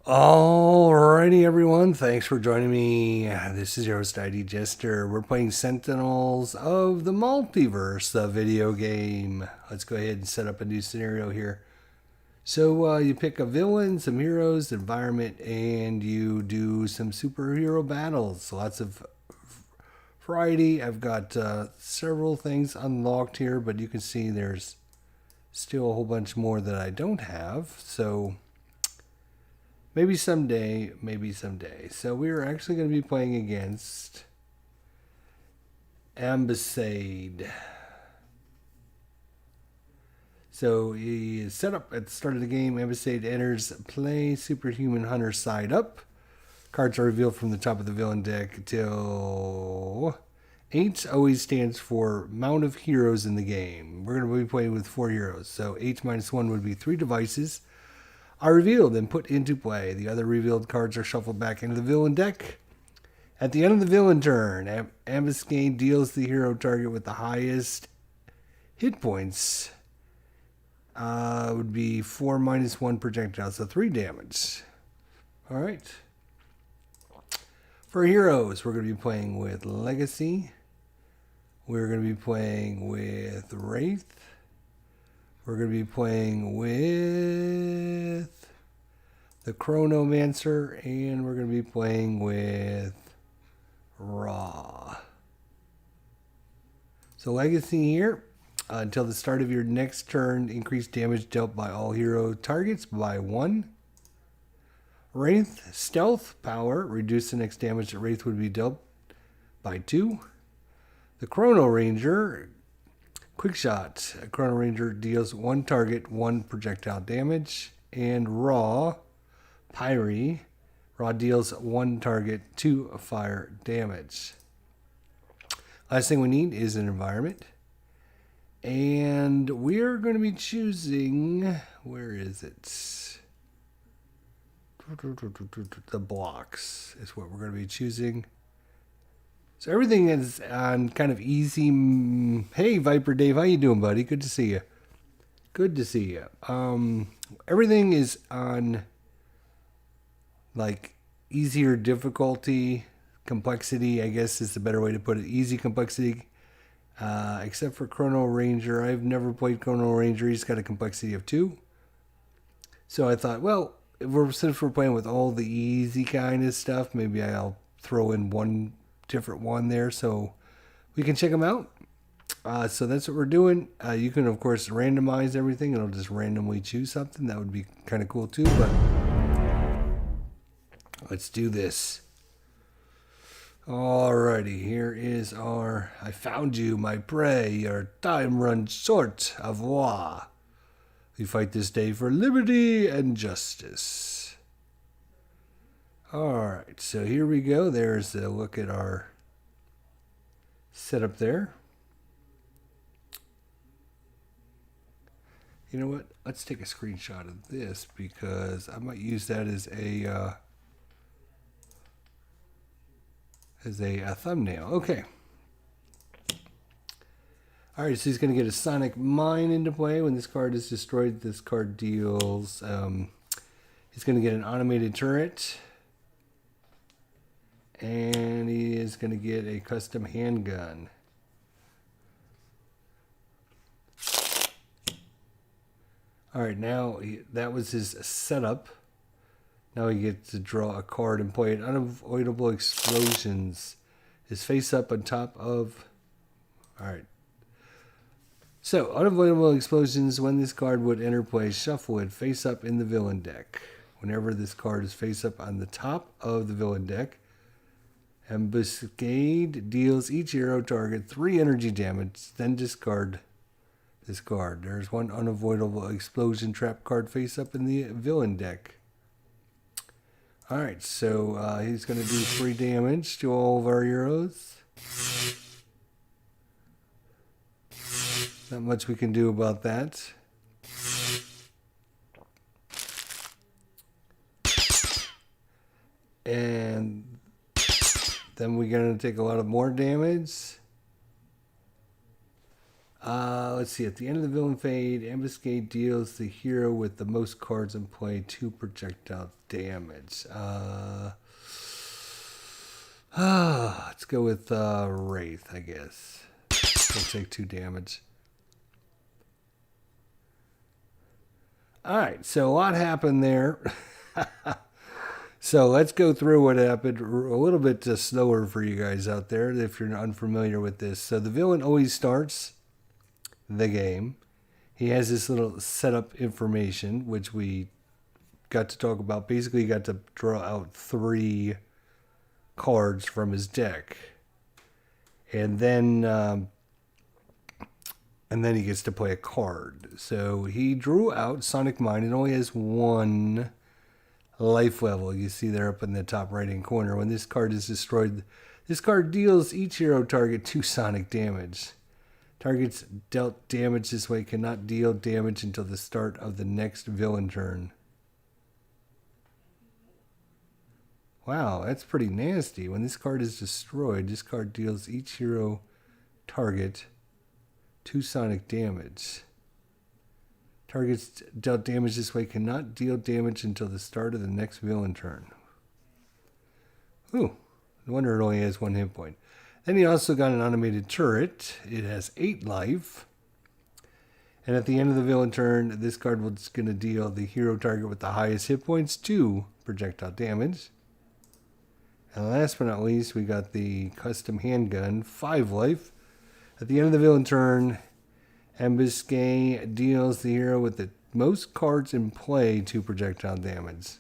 Alrighty, everyone. Thanks for joining me. This is your host, ID Jester. We're playing Sentinels of the Multiverse, the video game. Let's go ahead and set up a new scenario here. So you pick a villain, some heroes, environment, and you do some superhero battles. Lots of variety. I've got several things unlocked here, but you can see there's still a whole bunch more that I don't have. So maybe someday, maybe someday. So we're actually going to be playing against Ambuscade. So he is set up at the start of the game. Ambuscade enters play. Superhuman Hunter side up. Cards are revealed from the top of the villain deck till 8 always stands for amount of heroes in the game. We're going to be playing with 4 heroes. So H minus 1 would be 3 devices are revealed and put into play. The other revealed cards are shuffled back into the villain deck. At the end of the villain turn, Ambuscade deals the hero target with the highest hit points. Would be 4 minus 1 projectile, so 3 damage. Alright. For heroes, we're going to be playing with Legacy. We're going to be playing with Wraith. We're going to be playing with the Chronomancer, and we're going to be playing with Raw. So Legacy here. Until the start of your next turn, increase damage dealt by all hero targets by 1. Wraith, Stealth, Power. Reduce the next damage that Wraith would be dealt by 2. The Chrono Ranger, Quick Shot. A Chrono Ranger deals 1 target, 1 projectile damage. And Raw, Pyre. Raw deals 1 target, 2 fire damage. Last thing we need is an environment. And we're going to be choosing, where is it? The blocks is what we're going to be choosing. So everything is on kind of easy. Hey, Viper Dave, how you doing, buddy? Good to see you. Good to see you. Everything is on like easier difficulty, complexity, I guess is the better way to put it. Easy complexity. Except for Chrono Ranger. I've never played Chrono Ranger. He's got a complexity of 2. So I thought, well, since we're playing with all the easy kind of stuff, maybe I'll throw in one different one there so we can check them out. So that's what we're doing. You can, of course, randomize everything. It'll just randomly choose something. That would be kind of cool too, but let's do this. Alrighty, here is our I found you, my prey. Your time runs short. Au revoir. We fight this day for liberty and justice. Alright, so here we go. There's a look at our setup there. You know what? Let's take a screenshot of this because I might use that as a thumbnail. Okay. Alright, so he's going to get a Sonic Mine into play. When this card is destroyed, this card deals... he's going to get an automated turret. And he is going to get a custom handgun. Alright, now that was his setup. Now he gets to draw a card and play it. Unavoidable Explosions is face up on top of... Alright. So, Unavoidable Explosions, when this card would enter play, shuffle it face up in the villain deck. Whenever this card is face up on the top of the villain deck, Ambuscade deals each hero target 3 energy damage, then discard this card. There's one Unavoidable Explosion trap card face up in the villain deck. Alright, so he's going to do 3 damage to all of our heroes. Not much we can do about that. And then we're going to take a lot of more damage. Let's see. At the end of the villain fade, Ambuscade deals the hero with the most cards in play 2 projectile damage. Let's go with Wraith, I guess. We'll take 2 damage. Alright, so a lot happened there. So let's go through what happened a little bit slower for you guys out there if you're unfamiliar with this. So the villain always starts the game. He has this little setup information, which we got to talk about. Basically, he got to draw out 3 cards from his deck. And then he gets to play a card. So he drew out Sonic Mind. It only has 1 life level. You see there up in the top right hand corner. When this card is destroyed, this card deals each hero target 2 sonic damage. Targets dealt damage this way cannot deal damage until the start of the next villain turn. Wow, that's pretty nasty. When this card is destroyed, this card deals each hero target 2 sonic damage. Targets dealt damage this way cannot deal damage until the start of the next villain turn. Ooh, no wonder it only has 1 hit point. Then he also got an automated turret. It has 8 life. And at the end of the villain turn, this card was going to deal the hero target with the highest hit points 2 projectile damage. And last but not least, we got the custom handgun, 5 life. At the end of the villain turn, Ambuscade deals the hero with the most cards in play 2 projectile damage.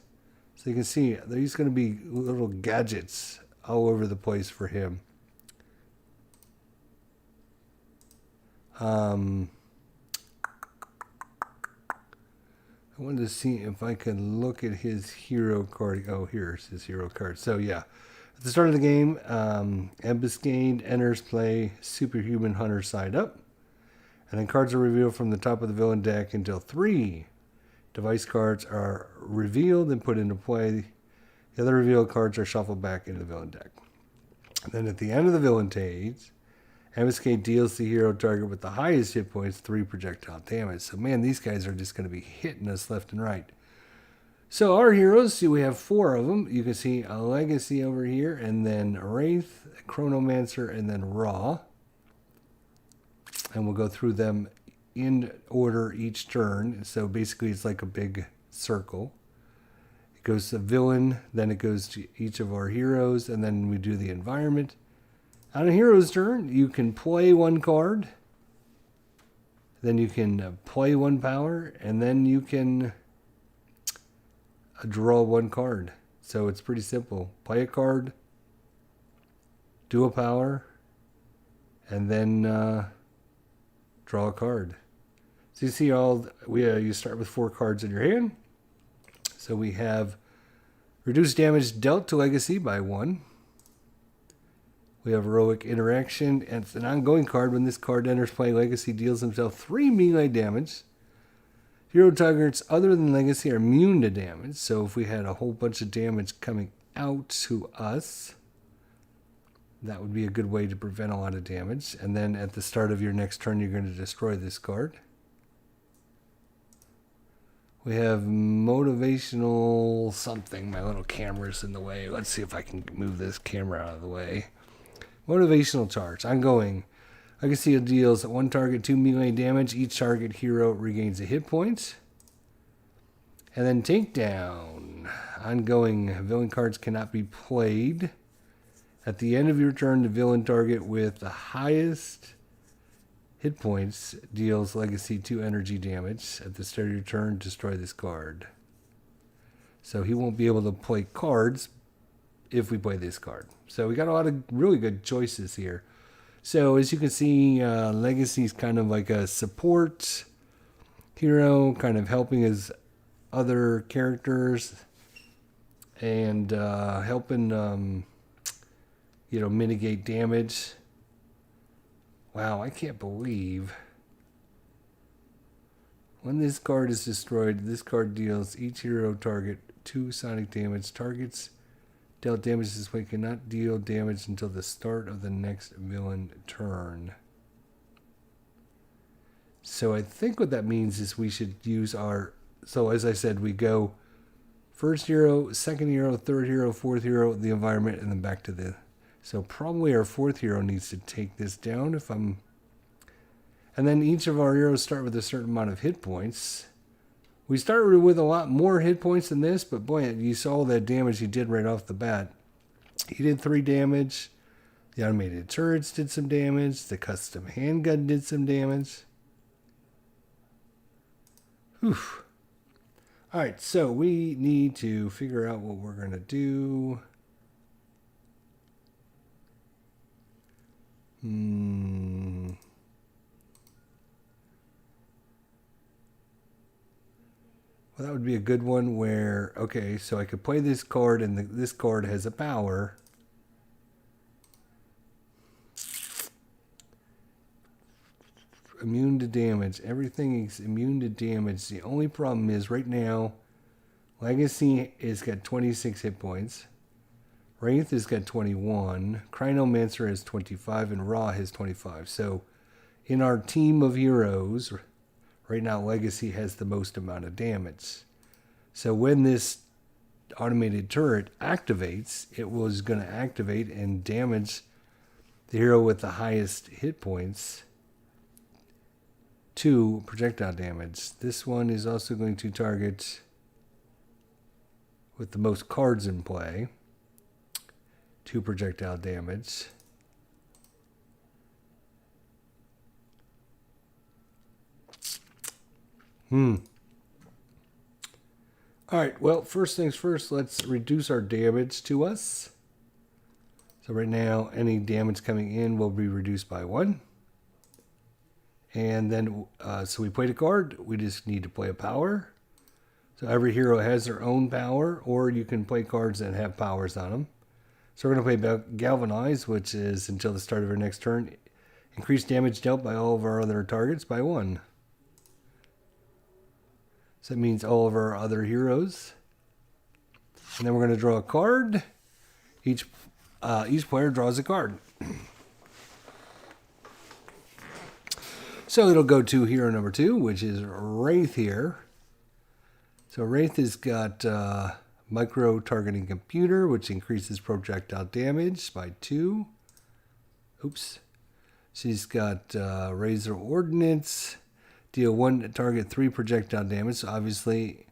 So you can see there's going to be little gadgets all over the place for him. I wanted to see if I can look at his hero card. Oh, here's his hero card. So yeah, at the start of the game, Ambuscade enters play Superhuman Hunter side up. And then cards are revealed from the top of the villain deck until 3 device cards are revealed and put into play. The other revealed cards are shuffled back into the villain deck. And then at the end of the villain phase, Ambuscade deals the hero target with the highest hit points 3 projectile damage. So man, these guys are just going to be hitting us left and right. So our heroes, see, we have 4 of them. You can see a Legacy over here, and then Wraith, Chronomancer, and then Raw. And we'll go through them in order each turn. So basically it's like a big circle. It goes to villain, then it goes to each of our heroes, and then we do the environment. On a hero's turn, you can play 1 card. Then you can play 1 power, and then you can draw 1 card. So it's pretty simple. Play a card, do a power, and then draw a card. So you see you start with 4 cards in your hand. So we have reduced damage dealt to Legacy by 1. We have Heroic Interaction, and it's an ongoing card. When this card enters play, Legacy deals himself 3 melee damage. Hero targets other than Legacy are immune to damage. So if we had a whole bunch of damage coming out to us, that would be a good way to prevent a lot of damage. And then at the start of your next turn, you're going to destroy this card. We have motivational something. My little camera's in the way. Let's see if I can move this camera out of the way. Motivational charge. Ongoing. Legacy deals 1 target 2 melee damage. Each target hero regains a hit point. And then takedown. Ongoing. Villain cards cannot be played. At the end of your turn, the villain target with the highest hit points deals Legacy 2 energy damage. At the start of your turn, destroy this card. So he won't be able to play cards if we play this card. So we got a lot of really good choices here. So as you can see, Legacy is kind of like a support hero, kind of helping his other characters and helping mitigate damage. Wow, I can't believe when this card is destroyed, this card deals each hero target 2 sonic damage. Targets dealt damage this way cannot deal damage until the start of the next villain turn. So I think what that means is we should use our... So as I said, we go first hero, second hero, third hero, fourth hero, the environment, and then back to the... So probably our fourth hero needs to take this down if I'm... And then each of our heroes start with a certain amount of hit points. We started with a lot more hit points than this, but boy, you saw the damage he did right off the bat. He did 3 damage. The automated turrets did some damage. The custom handgun did some damage. Whew. Alright, so we need to figure out what we're going to do. Well, that would be a good one where, okay, so I could play this card and this card has a power. Immune to damage. Everything is immune to damage. The only problem is right now, Legacy has got 26 hit points. Wraith has got 21. Chronomancer has 25 and Ra has 25. So in our team of heroes, right now Legacy has the most amount of damage. So when this automated turret activates, it was going to activate and damage the hero with the highest hit points. 2 projectile damage. This one is also going to target with the most cards in play. 2 projectile damage. Alright, well, first things first, let's reduce our damage to us. So right now, any damage coming in will be reduced by 1. And then, so we played a card. We just need to play a power. So every hero has their own power, or you can play cards that have powers on them. So we're going to play Galvanize, which is until the start of our next turn. Increase damage dealt by all of our other targets by 1. So that means all of our other heroes. And then we're going to draw a card. Each player draws a card. So it'll go to hero number 2, which is Wraith here. So Wraith has got micro-targeting computer, which increases projectile damage by 2. Oops. She's got Razor Ordnance. Deal 1 target 3 projectile damage. So obviously,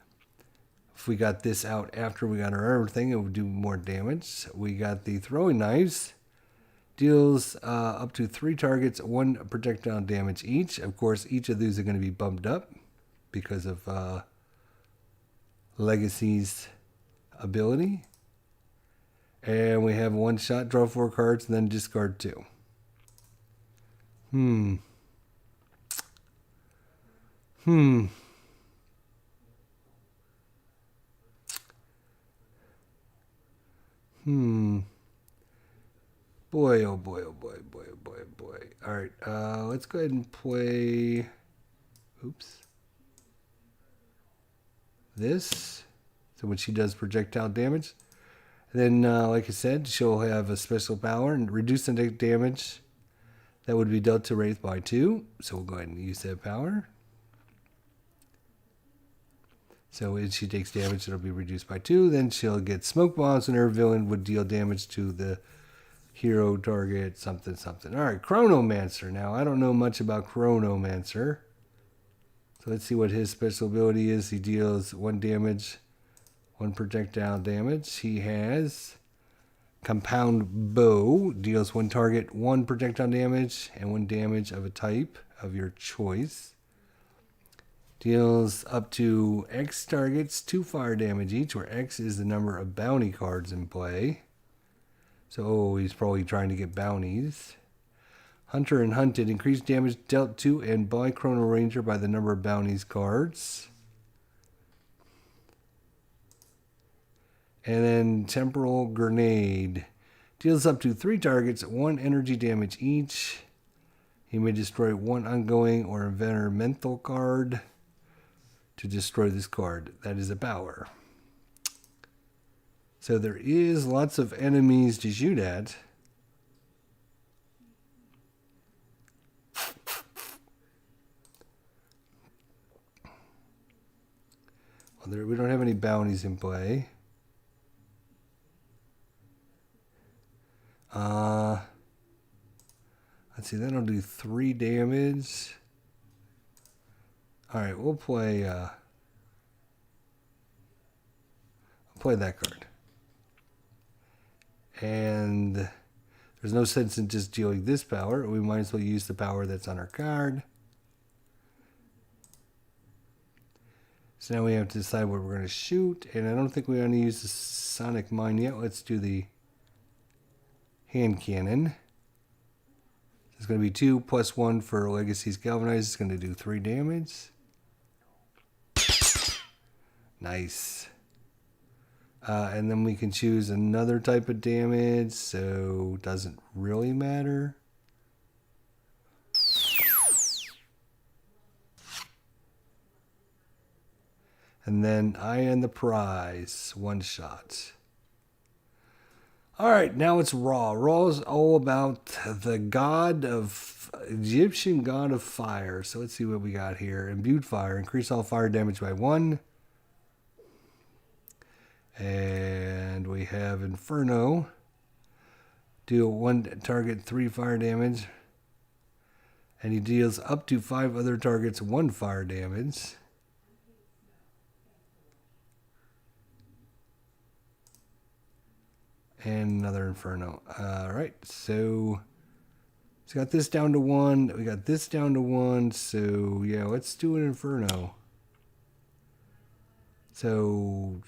if we got this out after we got our everything, it would do more damage. We got the Throwing Knives. Deals up to 3 targets, 1 projectile damage each. Of course, each of these are going to be bumped up because of Legacy's ability. And we have 1 shot, draw 4 cards, and then discard 2. Boy, oh boy, oh boy, boy, oh boy, oh boy. Alright, let's go ahead and play... Oops. This. So when she does projectile damage. And then, like I said, she'll have a special power and reduce the damage that would be dealt to Wraith by 2. So we'll go ahead and use that power. So when she takes damage, it'll be reduced by 2. Then she'll get smoke bombs, and her villain would deal damage to the hero target, something, something. All right, Chronomancer. Now, I don't know much about Chronomancer. So let's see what his special ability is. He deals 1 damage, 1 projectile damage. He has Compound Bow. Deals 1 target, 1 projectile damage, and 1 damage of a type of your choice. Deals up to X targets 2 fire damage each, where X is the number of bounty cards in play. So he's probably trying to get bounties. Hunter and Hunted. Increased damage dealt to and by Chrono Ranger by the number of bounties cards. And then Temporal Grenade. Deals up to 3 targets, 1 energy damage each. He may destroy 1 ongoing or environmental card to destroy this card. That is a power. So there is lots of enemies to shoot at. we don't have any bounties in play. Let's see, that'll do 3 damage. Alright, we'll play that card. And there's no sense in just dealing this power. We might as well use the power that's on our card. So now we have to decide what we're going to shoot. And I don't think we want to use the sonic mine yet. Let's do the hand cannon. It's going to be 2 plus 1 for Legacy's Galvanize. It's going to do 3 damage. Nice. And then we can choose another type of damage, so doesn't really matter. And then Eye on the Prize, 1 shot. Alright, now it's Ra. Ra is all about the Egyptian god of fire. So let's see what we got here. Imbued fire, increase all fire damage by 1. And we have Inferno. Deal 1 target 3 fire damage. And he deals up to 5 other targets 1 fire damage. And another Inferno. Alright, so it's got this down to 1. We got this down to 1. So yeah, let's do an Inferno. So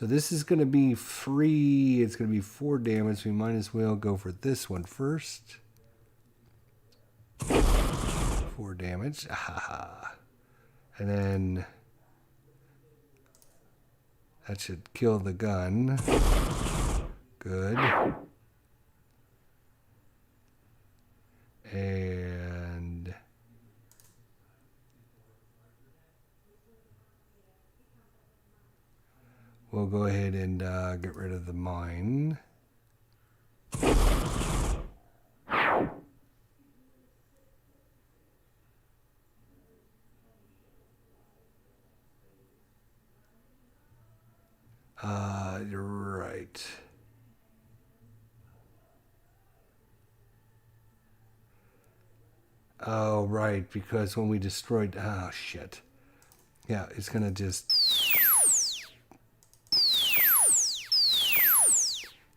this is going to be free. It's going to be 4 damage. We might as well go for this one first. 4 damage. And then that should kill the gun. Good. And we'll go ahead and get rid of the mine. You're right. Oh, right, because when we destroyed... Oh, shit. Yeah, it's gonna just...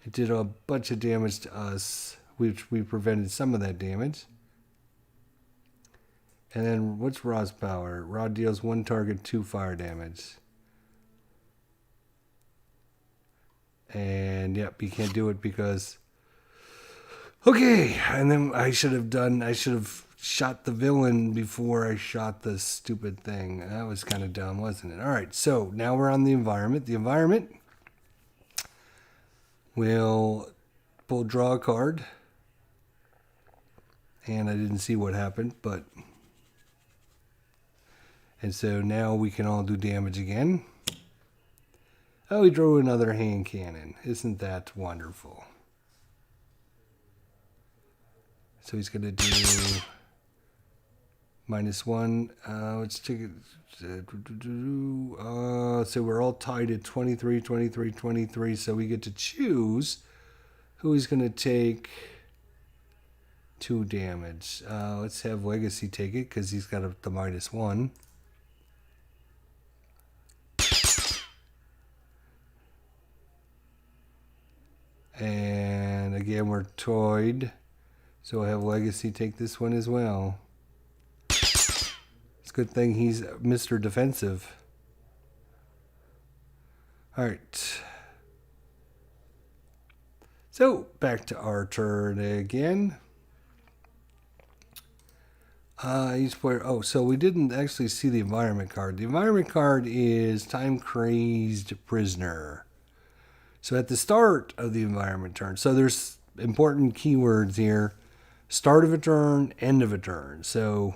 It did a bunch of damage to us, which we prevented some of that damage. And then, what's Ra's power? Ra deals 1 target 2 fire damage. And, yep, you can't do it because... Okay, and then I should have shot the villain before I shot the stupid thing. That was kind of dumb, wasn't it? Alright, so now we're on the environment. The environment... We'll draw a card. And I didn't see what happened, but... And so now we can all do damage again. Oh, he drew another hand cannon. Isn't that wonderful? So he's going to do -1. Let's take it. So we're all tied at 23, 23, 23. So we get to choose who he's going to take 2 damage. Let's have Legacy take it because he's got the -1. And again, we're toyed. So we'll have Legacy take this one as well. It's a good thing he's Mr. Defensive. Alright. So, back to our turn again. Each player... Oh, so we didn't actually see the environment card. The environment card is Time Crazed Prisoner. So at the start of the environment turn, so there's important keywords here. Start of a turn, end of a turn. So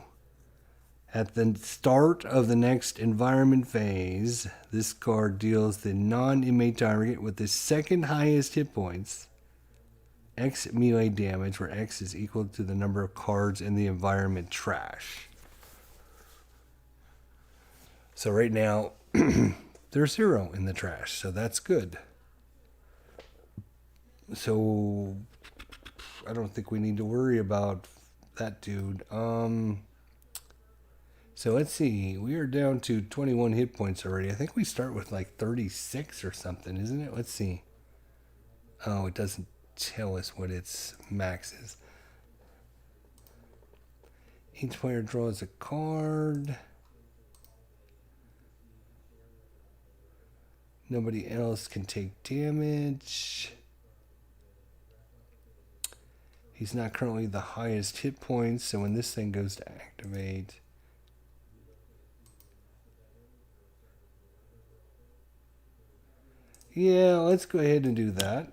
at the start of the next environment phase, this card deals the non-inmate target with the second highest hit points, X melee damage, where X is equal to the number of cards in the environment trash. So right now, there's 0 in the trash, so that's good. So I don't think we need to worry about that dude. So let's see. We are down to 21 hit points already. I think we start with like 36 or something, isn't it? Let's see. Oh, it doesn't tell us what its max is. Each player draws a card. Nobody else can take damage. He's not currently the highest hit points, so when this thing goes to activate... Yeah, let's go ahead and do that.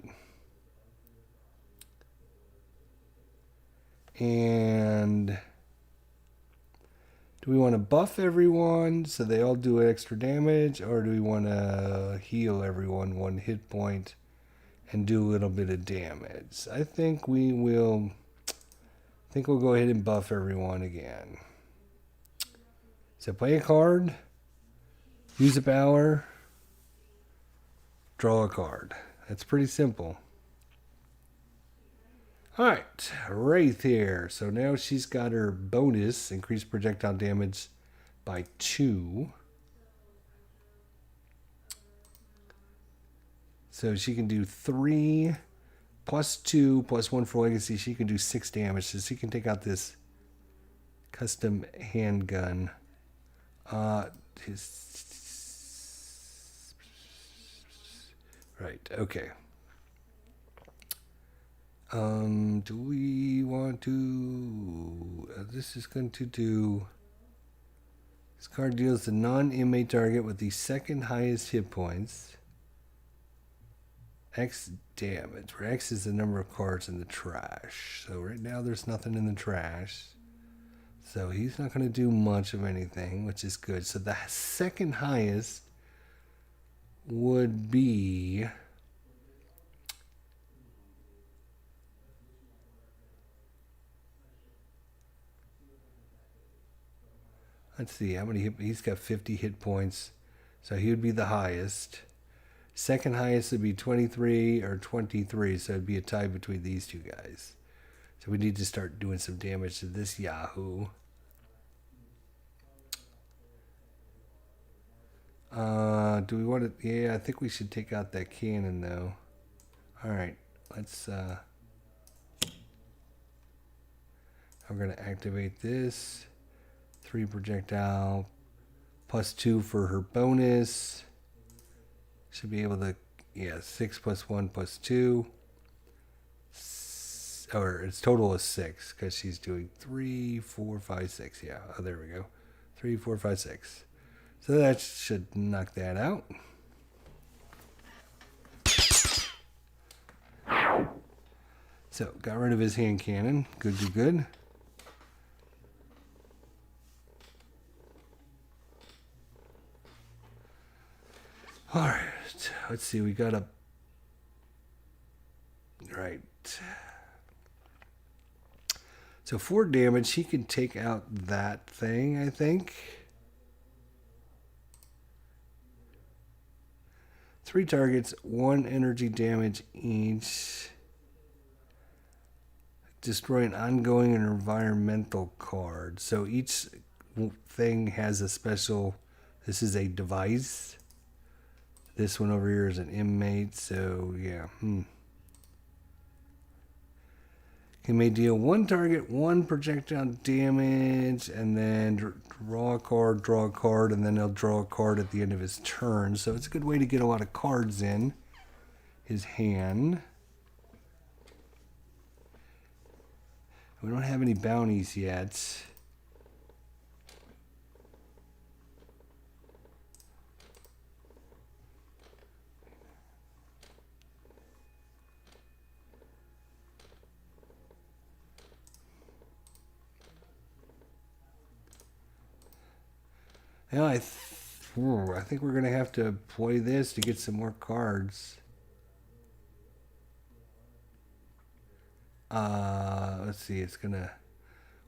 And do we want to buff everyone so they all do extra damage, or do we want to heal everyone 1 hit point and do a little bit of damage? I think we'll go ahead and buff everyone again. So play a card, use a power, draw a card. That's pretty simple. Alright, Wraith here. So now she's got her bonus, increased projectile damage by 2. So she can do 3 plus 2 plus 1 for legacy. She can do 6 damage. So she can take out this custom handgun. Right, okay. Do we want to... this is going to do... This card deals the non-inmate target with the second highest hit points. X damage, where X is the number of cards in the trash. So right now there's nothing in the trash. So he's not going to do much of anything, which is good. So the second highest would be... Let's see, how many he's got 50 hit points. So he would be the highest. Second highest would be 23 or 23, so it'd be a tie between these two guys. So we need to start doing some damage to this Yahoo. Do we want to... Yeah, I think we should take out that cannon, though. Alright, let's... I'm going to activate this. 3 projectile. Plus 2 for her bonus. Should be able to... Yeah, 6 plus 1 plus 2. Or it's total of 6, because she's doing 3, 4, 5, 6. Yeah, oh, there we go. 3, 4, 5, 6. So that should knock that out. So, got rid of his hand cannon. Good, good, good. Alright, let's see, we got a... Right. So 4 damage, he can take out that thing, I think. 3 targets, 1 energy damage each. Destroy an ongoing and environmental card. So each thing has a special... This is a device. This one over here is an inmate, so yeah. He may deal 1 target, 1 projectile damage, and then draw a card, and then he'll draw a card at the end of his turn. So it's a good way to get a lot of cards in his hand. We don't have any bounties yet. Yeah, I think we're going to have to play this to get some more cards. Let's see, it's going to...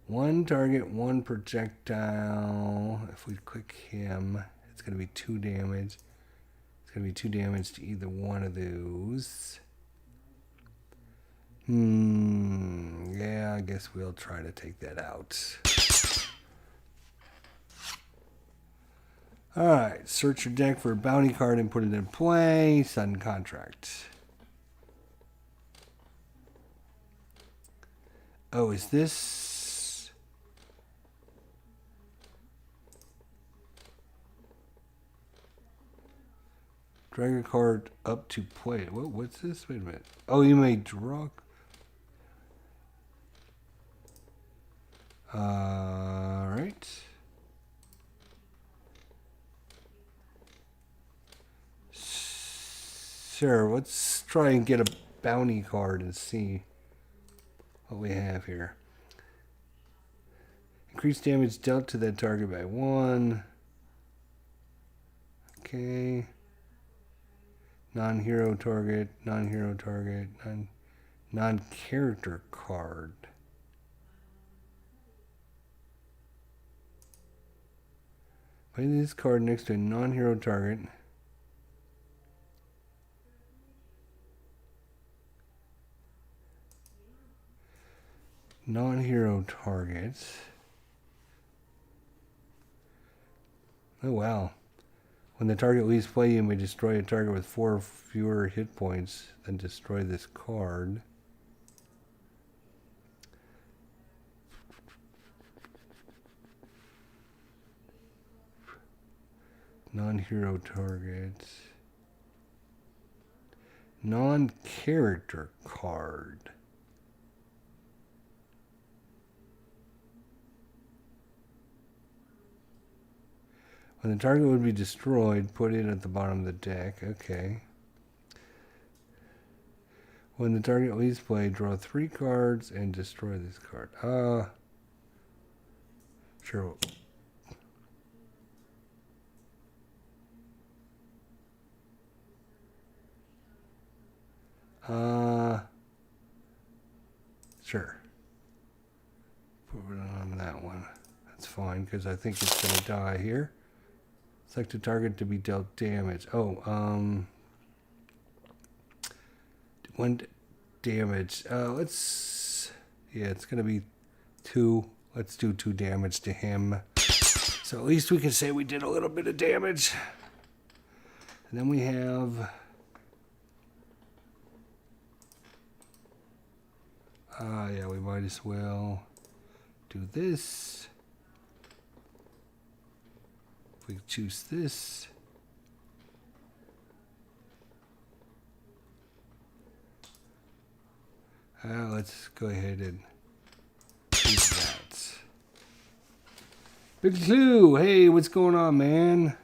1 target, 1 projectile. If we click him, going to be 2 damage. It's going to be 2 damage to either one of those. Yeah, I guess we'll try to take that out. Alright, search your deck for a bounty card and put it in play. Sudden contract. Oh, is this... Drag a card up to play. What's this? Wait a minute. Oh, you may draw... Alright. Sure, let's try and get a bounty card and see what we have here. Increase damage dealt to that target by 1. Okay. Non-hero target, non-hero target, non-character card. Play this card next to a non-hero target. Non-hero targets. Oh wow. When the target leaves play, you may destroy a target with 4 or fewer hit points, then destroy this card. Non-hero targets. Non-character card. When the target would be destroyed, put it at the bottom of the deck. Okay. When the target leaves play, draw 3 cards and destroy this card. Sure. Sure. Put it on that one. That's fine, because I think it's going to die here. Select a target to be dealt damage. Oh, 1 damage. Let's... Yeah, it's going to be 2. Let's do 2 damage to him. So at least we can say we did a little bit of damage. And then we have... yeah, we might as well do this. If we choose this. Let's go ahead and do that. Big Clue, hey, what's going on, man?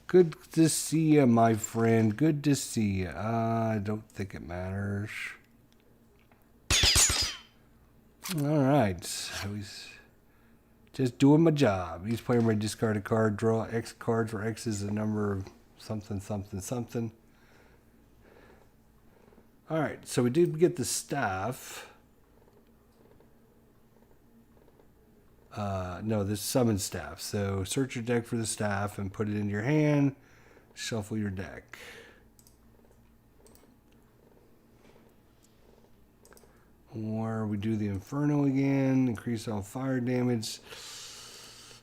Good to see you, my friend. Good to see you. I don't think it matters. Alright, so he's just doing my job. Each player may discard a card, draw X cards, where X is the number of something, something, something. Alright, so we did get the staff. No, this summon staff. So search your deck for the staff and put it in your hand. Shuffle your deck. Or we do the Inferno again. Increase all fire damage.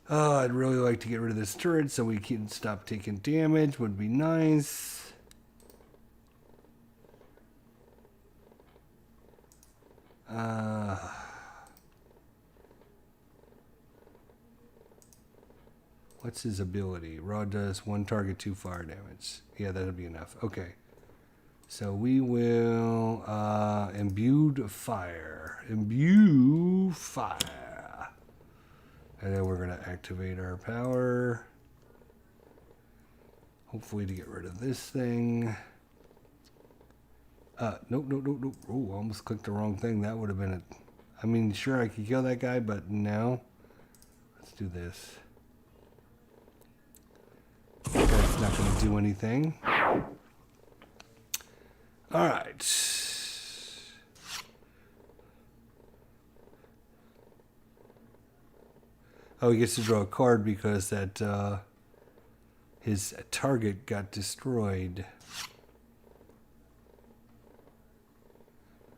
Oh, I'd really like to get rid of this turret so we can stop taking damage. Would be nice. What's his ability? Raw does 1 target, 2 fire damage. Yeah, that'll be enough. Okay. So we will imbued fire. Imbue fire. And then we're going to activate our power. Hopefully to get rid of this thing. Nope. Oh, I almost clicked the wrong thing. That would have been it. I mean, sure, I could kill that guy, but no. Let's do this. That's not going to do anything. All right. Oh, he gets to draw a card because that his target got destroyed.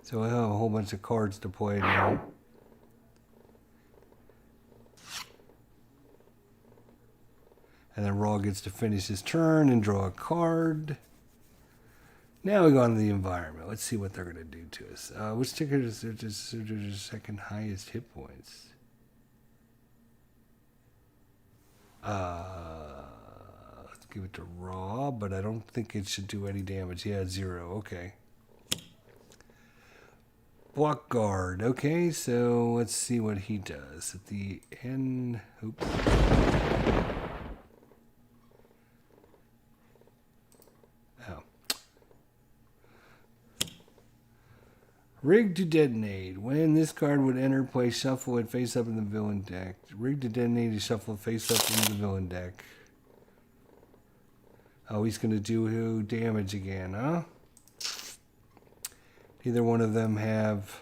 So I have a whole bunch of cards deployed now. And then Raw gets to finish his turn and draw a card. Now we go on to the environment. Let's see what they're going to do to us. Which ticket is their second highest hit points? Let's give it to Raw, but I don't think it should do any damage. Yeah, 0. Okay. Block guard. Okay, so let's see what he does at the end. Oops. Oh. Rig to detonate. When this card would enter play, shuffle it face up in the villain deck. Rig to detonate is shuffle face up in the villain deck. Oh, he's going to do damage again, huh? Neither one of them have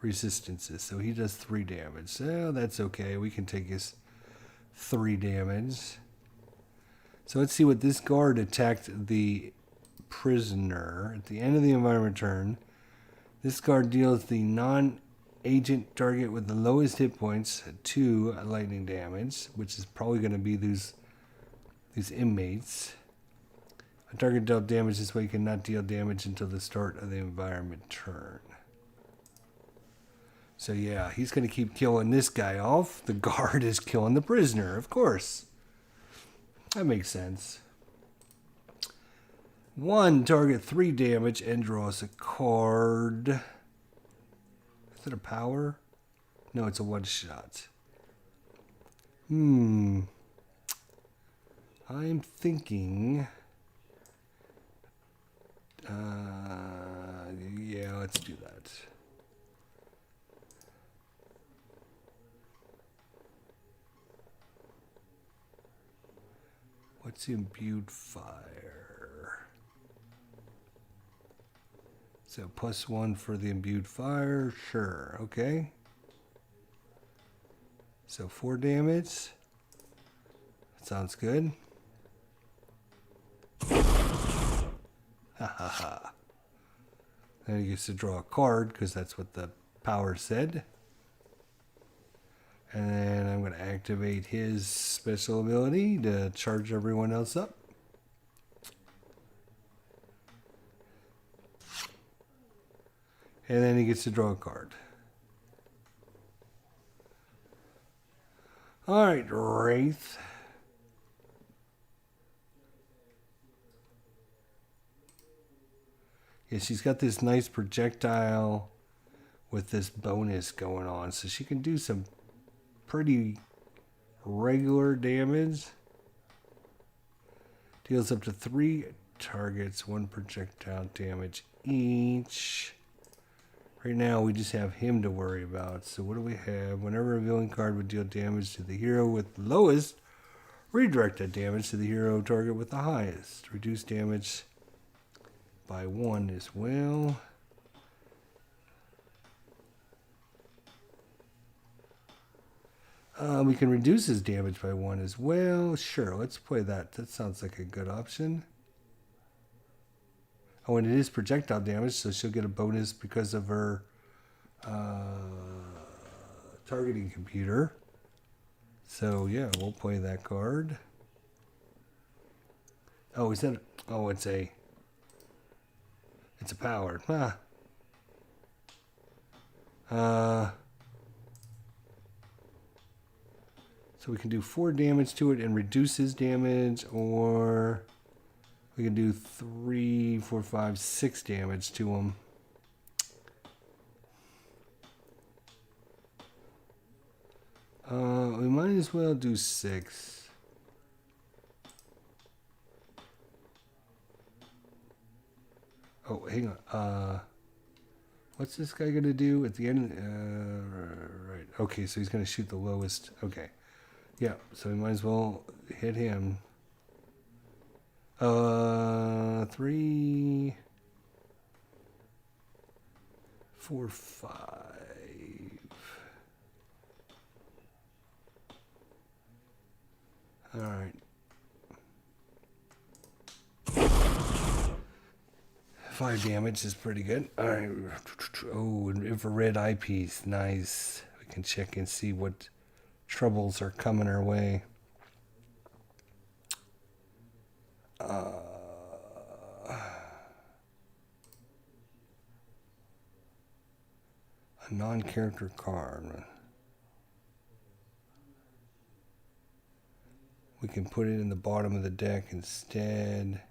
resistances, so he does 3 damage. So that's okay. We can take his 3 damage. So let's see what this guard attacked the prisoner. At the end of the environment turn, this guard deals the non-agent target with the lowest hit points 2 lightning damage, which is probably going to be these inmates. A target dealt damage this way cannot deal damage until the start of the environment turn. So yeah, he's going to keep killing this guy off. The guard is killing the prisoner, of course. That makes sense. 1, target 3 damage and draws a card. Is it a power? No, it's a one-shot. I'm thinking... yeah, let's do that. What's imbued fire? So +1 for the imbued fire. Sure, okay. So 4 damage. Sounds good. Ha ha ha. Then he gets to draw a card because that's what the power said. And then I'm going to activate his special ability to charge everyone else up. And then he gets to draw a card. Alright, Wraith. Yeah, she's got this nice projectile with this bonus going on. So she can do some pretty regular damage. Deals up to 3 targets, 1 projectile damage each. Right now we just have him to worry about. So what do we have? Whenever a villain card would deal damage to the hero with the lowest, redirect that damage to the hero target with the highest. Reduce damage by 1 as well. We can reduce his damage by 1 as well. Sure, let's play that. That sounds like a good option. Oh, and it is projectile damage, so she'll get a bonus because of her targeting computer. So, yeah, we'll play that card. Oh, is that... Oh, it's a power. So we can do 4 damage to it and reduce his damage, or we can do 3, 4, 5, 6 damage to him. We might as well do 6. Oh, hang on. What's this guy gonna do at the end? Right. Okay, so he's gonna shoot the lowest. Okay. Yeah, so we might as well hit him. 3, 4, 5. Alright. 5 damage is pretty good. Alright. Oh, an infrared eyepiece. Nice. We can check and see what troubles are coming our way. A non-character card. We can put it in the bottom of the deck instead.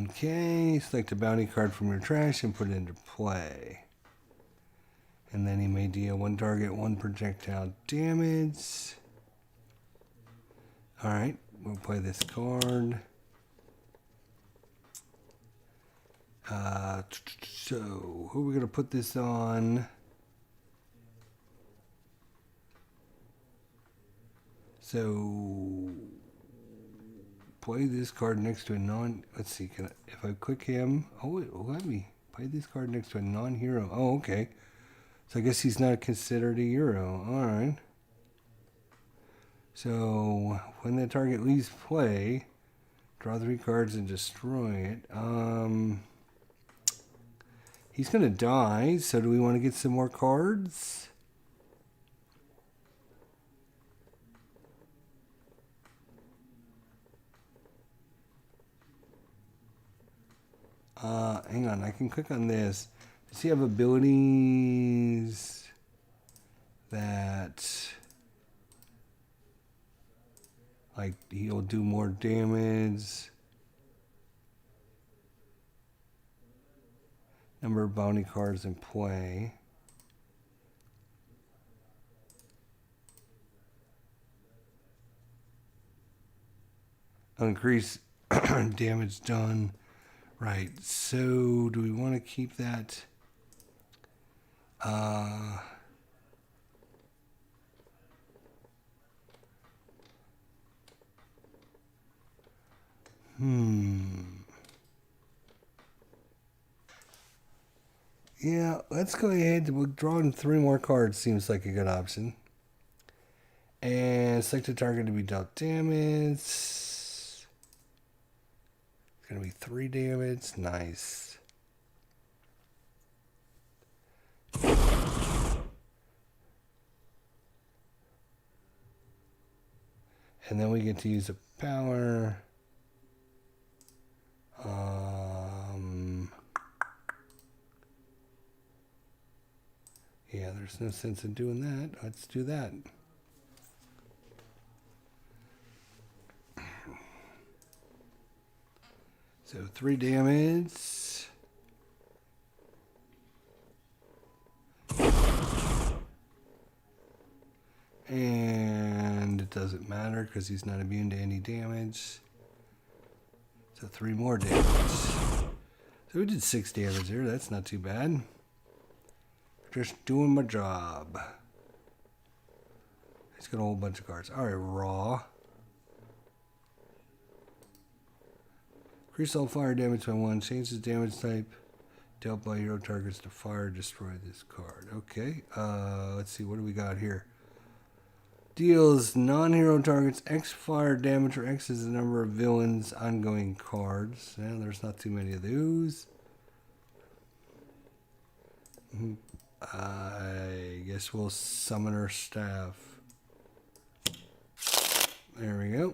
Okay, select a bounty card from your trash and put it into play. And then he may deal 1 target, 1 projectile damage. Alright, we'll play this card. So, who are we going to put this on? So, play this card next to a non... Let's see, can I, if I click him... Oh, it will let me play this card next to a non-hero. Oh, okay. So I guess he's not considered a hero. Alright. So, when the target leaves play, draw 3 cards and destroy it. He's going to die, so do we want to get some more cards? Hang on, I can click on this. Does he have abilities that, like, he'll do more damage? Number of bounty cards in play. Increase damage done. Right, so do we want to keep that? Yeah, let's go ahead. We'll draw in 3 more cards. Seems like a good option. And select a target to be dealt damage. It's going to be 3 damage. Nice. And then we get to use a power. Yeah, there's no sense in doing that. Let's do that. So 3 damage. And it doesn't matter because he's not immune to any damage. So 3 more damage. So we did 6 damage there. That's not too bad. Just doing my job. He's got a whole bunch of cards. Alright, raw. Increase all fire damage by 1. Change the damage type dealt by hero targets to fire. Destroy this card. Okay. Let's see. What do we got here? Deals non-hero targets X fire damage, or X is the number of villains ongoing cards. Yeah, there's not too many of those. I guess we'll summon our staff. There we go.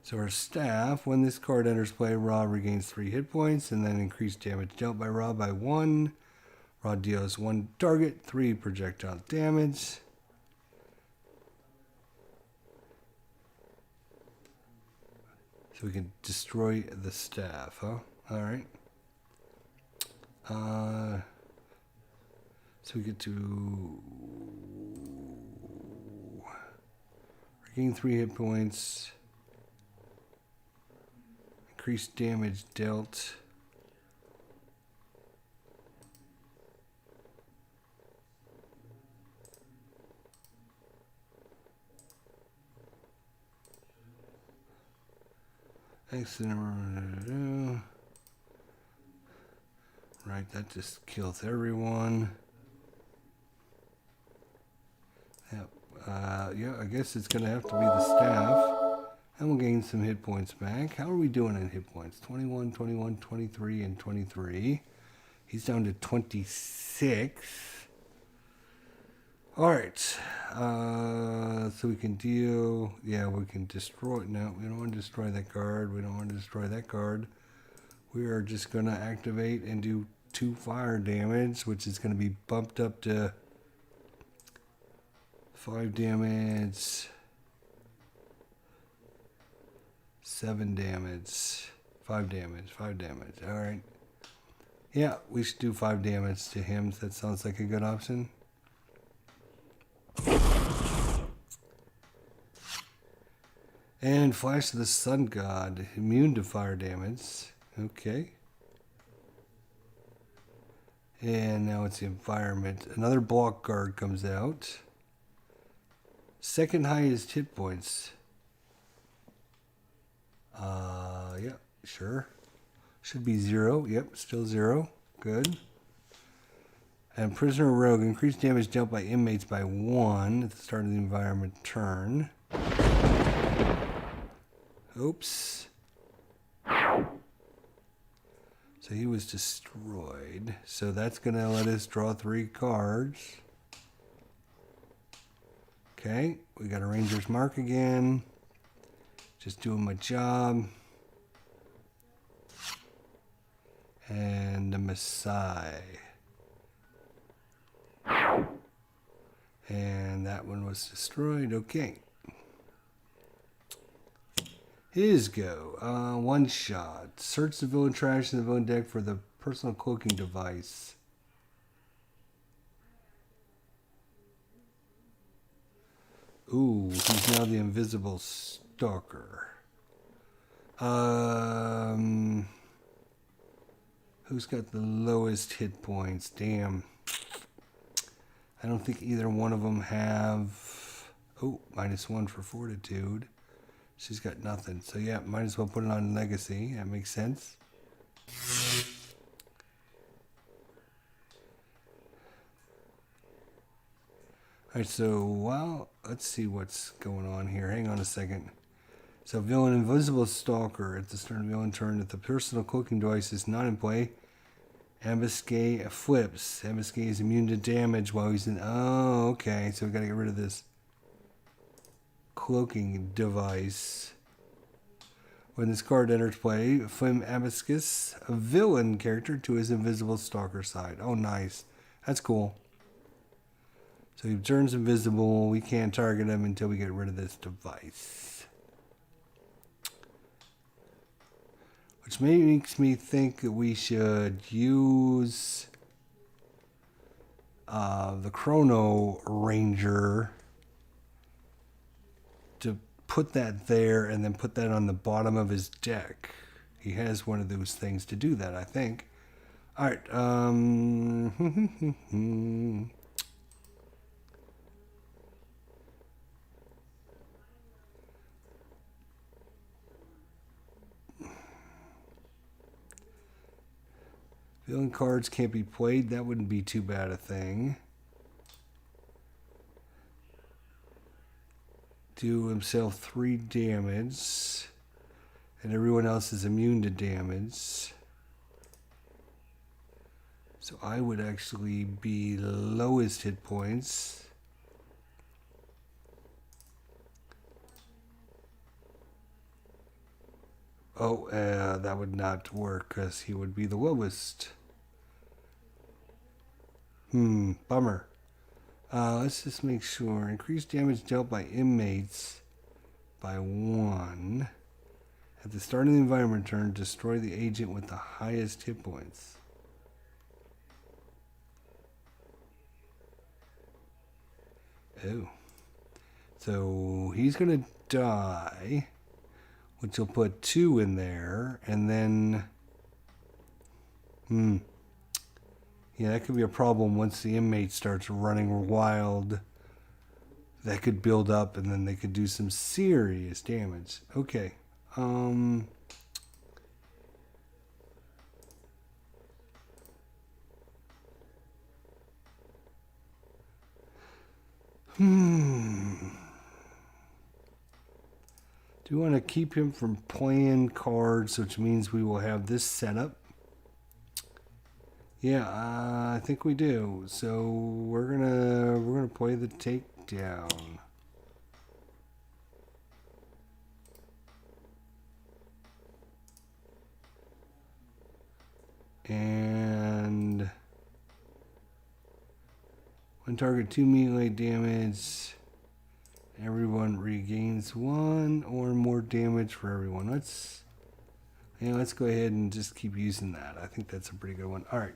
So our staff, when this card enters play, Ra regains 3 hit points and then increased damage dealt by Ra by 1. Ra deals 1 target, 3 projectile damage. So we can destroy the staff, huh? Alright. So we get to regain 3 hit points. Increased damage dealt. Accident. Right, that just kills everyone. Yep. Yeah, I guess it's going to have to be the staff. And we'll gain some hit points back. How are we doing in hit points? 21, 21, 23, and 23. He's down to 26. Alright. So we can deal... Yeah, we can destroy... No, we don't want to destroy that card. We don't want to destroy that card. We are just going to activate and do 2 fire damage, which is going to be bumped up to 5 damage... 7 damage, 5 damage, 5 damage. All right. Yeah, we should do 5 damage to him. That sounds like a good option. And Flash of the Sun God, immune to fire damage. Okay. And now it's the environment. Another block guard comes out. Second highest hit points. Yeah, sure. Should be 0. Yep, still 0. Good. And Prisoner Rogue, increased damage dealt by inmates by 1 at the start of the environment turn. Oops. So he was destroyed. So that's going to let us draw 3 cards. Okay, we got a Ranger's Mark again. Just doing my job. And the Messiah. And that one was destroyed. Okay. His go. 1 shot. Search the villain trash in the villain deck for the personal cloaking device. Ooh, he's now the invisible stalker. Who's got the lowest hit points? Damn. I don't think either one of them have... Oh, -1 for fortitude. She's got nothing. So yeah, might as well put it on legacy. That makes sense. Alright, so, well, let's see what's going on here. Hang on a second. So, villain invisible stalker. At the start of the villain turn, if the personal cloaking device is not in play, Ambuscade flips. Ambuscade is immune to damage while he's in... Oh, okay. So we got to get rid of this cloaking device. When this card enters play, flip Ambuscade, a villain character, to his invisible stalker side. Oh, nice. That's cool. So he turns invisible. We can't target him until we get rid of this device. Which makes me think that we should use the Chrono Ranger to put that there and then put that on the bottom of his deck. He has one of those things to do that, I think. Alright, villain cards can't be played. That wouldn't be too bad a thing. Do himself 3 damage. And everyone else is immune to damage. So I would actually be lowest hit points. Oh, that would not work because he would be the lowest. Bummer. Let's just make sure. Increased damage dealt by inmates by 1. At the start of the environment turn, destroy the agent with the highest hit points. Oh. So he's going to die, which will put 2 in there, and then... Yeah, that could be a problem once the inmate starts running wild. That could build up, and then they could do some serious damage. Okay. Do we want to keep him from playing cards, which means we will have this setup? Yeah, I think we do. So we're gonna play the takedown. And when target 2 melee damage, everyone regains 1 or more damage for everyone. Let's go ahead and just keep using that. I think that's a pretty good one. All right.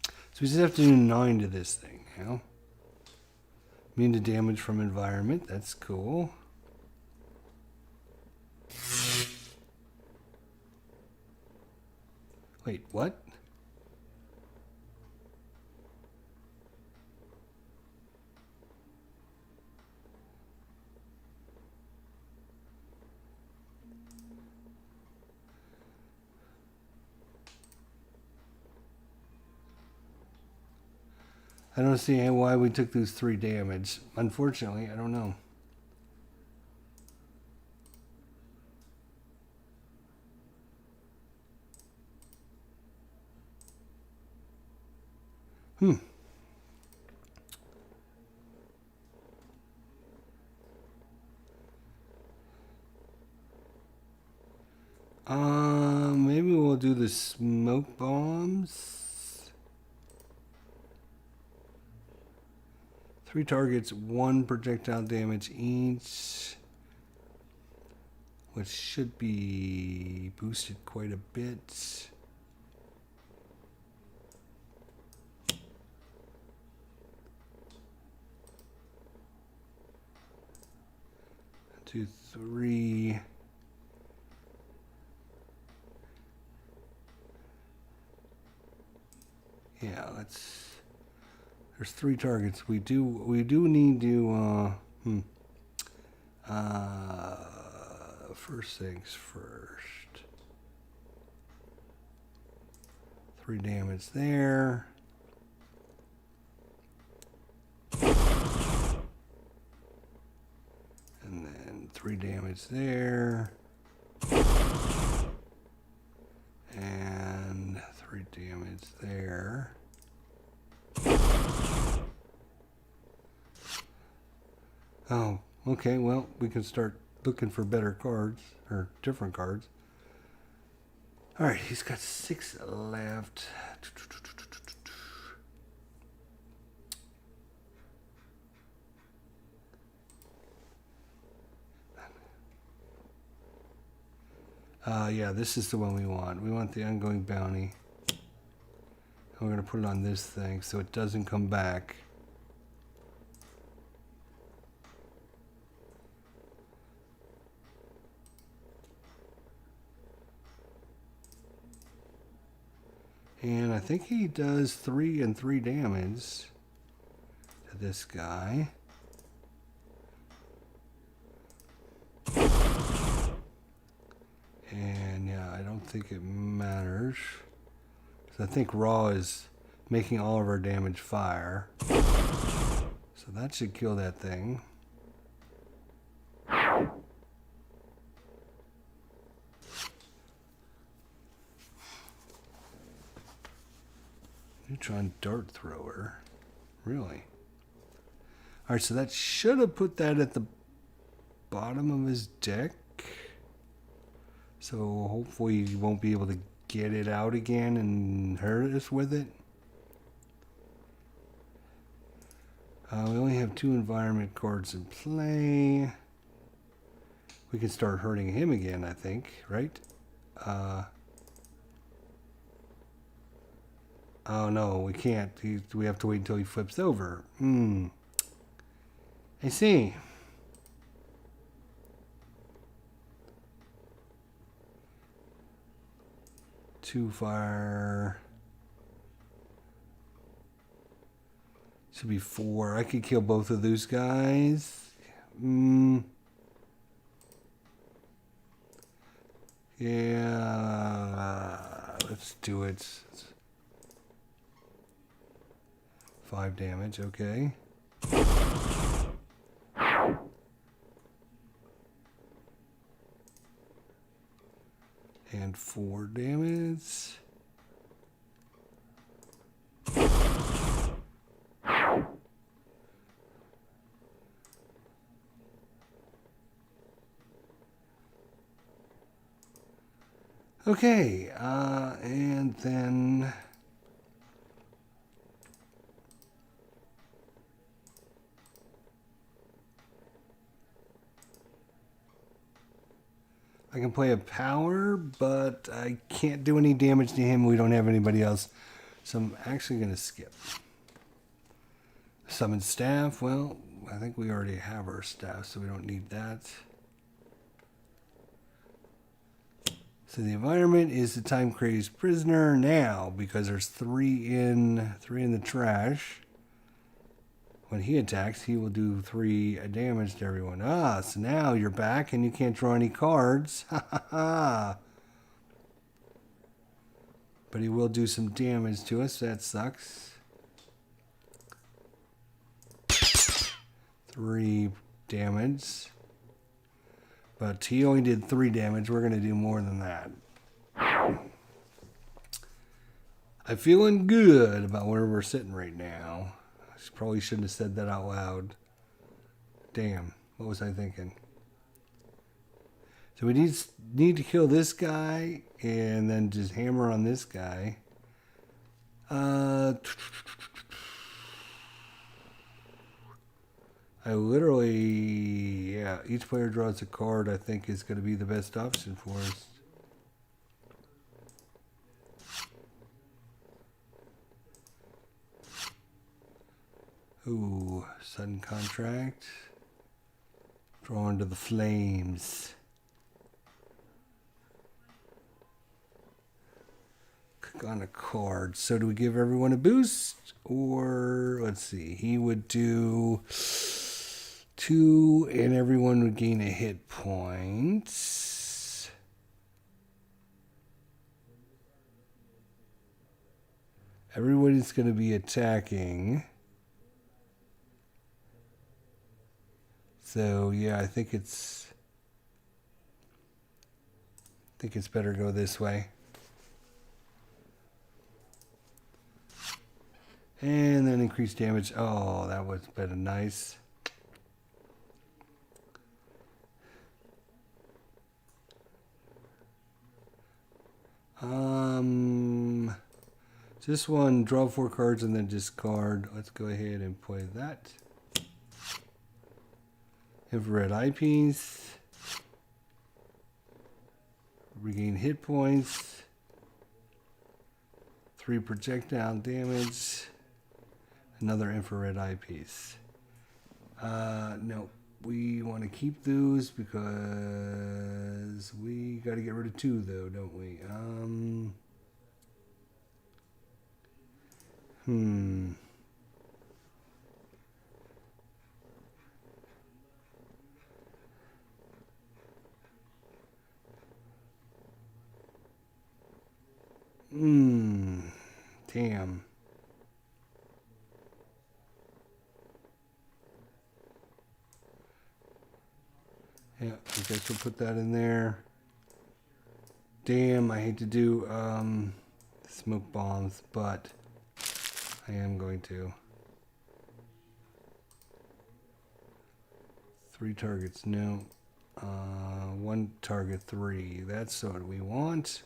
So we just have to do 9 to this thing, you know? Immune to damage from environment. That's cool. Wait, what? I don't see why we took those 3 damage. Unfortunately, I don't know. Maybe we'll do the smoke bombs. 3 targets, 1 projectile damage each, which should be boosted quite a bit. Two, 3. Yeah, there's 3 targets. We do need to first things first. 3 damage there. And then 3 damage there. And 3 damage there. Oh, okay, well, we can start looking for better cards, or different cards. Alright, he's got 6 left. Yeah, this is the one we want. We want the ongoing bounty. And we're going to put it on this thing so it doesn't come back. And I think he does 3 and 3 damage to this guy. And yeah, I don't think it matters. So I think Raw is making all of our damage fire. So that should kill that thing. Neutron dart thrower. Really? Alright, so that should have put that at the bottom of his deck. So hopefully he won't be able to get it out again and hurt us with it. We only have 2 environment cards in play. We can start hurting him again, I think, right? Oh no, we can't. We have to wait until he flips over. I see. Two fire. Should be 4. I could kill both of those guys. Yeah, let's do it. 5 damage, okay. And 4 damage. Okay, and then I can play a power, but I can't do any damage to him. We don't have anybody else. So I'm actually going to skip. Summon staff. Well, I think we already have our staff, so we don't need that. So the environment is the time crazed prisoner now because there's 3 in the trash. When he attacks, he will do 3 damage to everyone. Ah, so now you're back and you can't draw any cards. Ha ha ha. But he will do some damage to us. That sucks. 3 damage. But he only did 3 damage. We're going to do more than that. I'm feeling good about where we're sitting right now. I probably shouldn't have said that out loud. Damn. What was I thinking? So we need to kill this guy and then just hammer on this guy. I literally, yeah, each player draws a card I think is going to be the best option for us. Ooh, sudden contract. Drawn to the flames. Click on a card. So do we give everyone a boost? Or, let's see, he would do 2 and everyone would gain a hit point. Everybody's going to be attacking. So yeah, I think it's better to go this way. And then increase damage. Oh, that was better. Nice. This one, draw 4 cards and then discard. Let's go ahead and play that. Infrared eyepiece. Regain hit points. 3 projectile damage. Another infrared eyepiece. No, we want to keep those because we got to get rid of 2 though, don't we? Damn. Yeah, I guess we'll put that in there. Damn, I hate to do smoke bombs, but I am going to. 3 targets, no. 1 target, 3. That's what we want.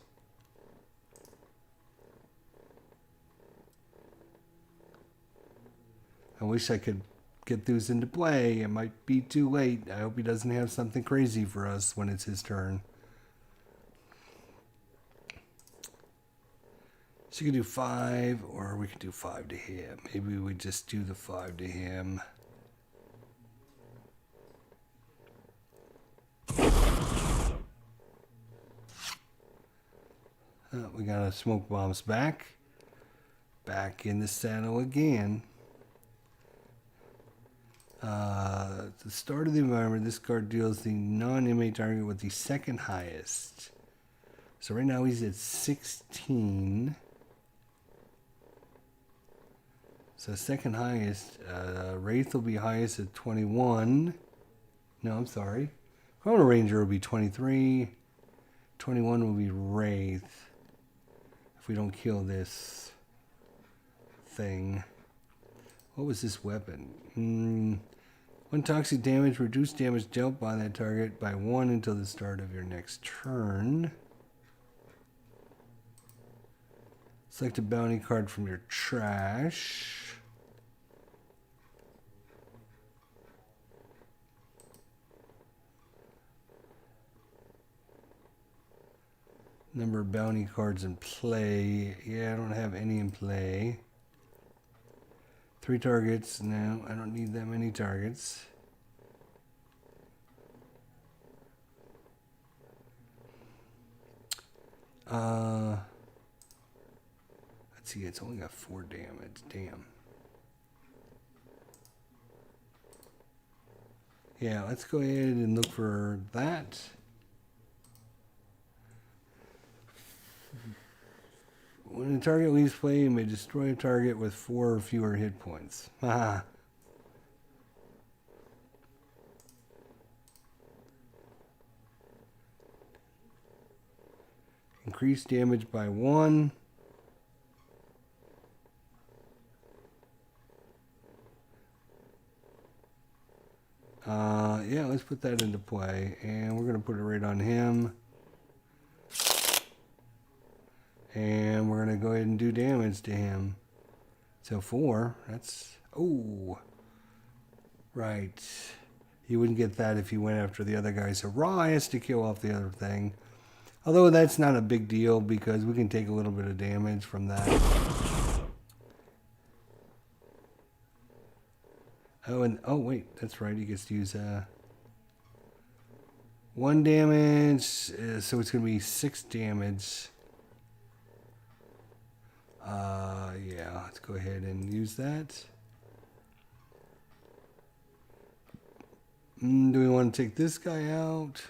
I wish I could get those into play. It might be too late. I hope he doesn't have something crazy for us when it's his turn. So you can do 5, or we can do 5 to him. Maybe we just do the 5 to him. We got our smoke bombs back. Back in the saddle again. At the start of the environment, this card deals the non-inmate target with the 2nd highest. So right now he's at 16. So 2nd highest, Wraith will be highest at 21. No, I'm sorry. Chrono Ranger will be 23. 21 will be Wraith. If we don't kill this thing. What was this weapon? One toxic damage, reduce damage dealt by that target by 1 until the start of your next turn. Select a bounty card from your trash. Number of bounty cards in play. Yeah, I don't have any in play. 3 targets. No, I don't need that many targets. Let's see, it's only got 4 damage. Damn. Yeah, let's go ahead and look for that. When a target leaves play, you may destroy a target with 4 or fewer hit points. Haha. Increase damage by 1. Yeah, let's put that into play. And we're going to put it right on him. And we're going to go ahead and do damage to him. So 4, that's... Oh! Right. You wouldn't get that if you went after the other guy. So Raw has to kill off the other thing. Although that's not a big deal because we can take a little bit of damage from that. Oh, and... Oh, wait. That's right. He gets to use... 1 damage. So it's going to be 6 damage. Yeah, let's go ahead and use that. Do we want to take this guy out?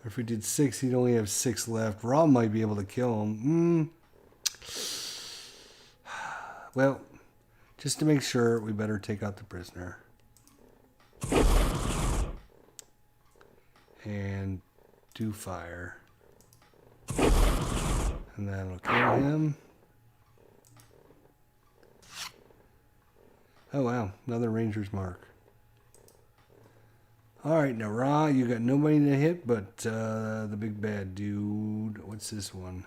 Or if we did 6, he'd only have 6 left. Rob might be able to kill him. Well, just to make sure, we better take out the prisoner. And do fire. And that'll kill him. Oh wow, another ranger's mark. Alright, now Ra, you got nobody to hit but the big bad dude. What's this one?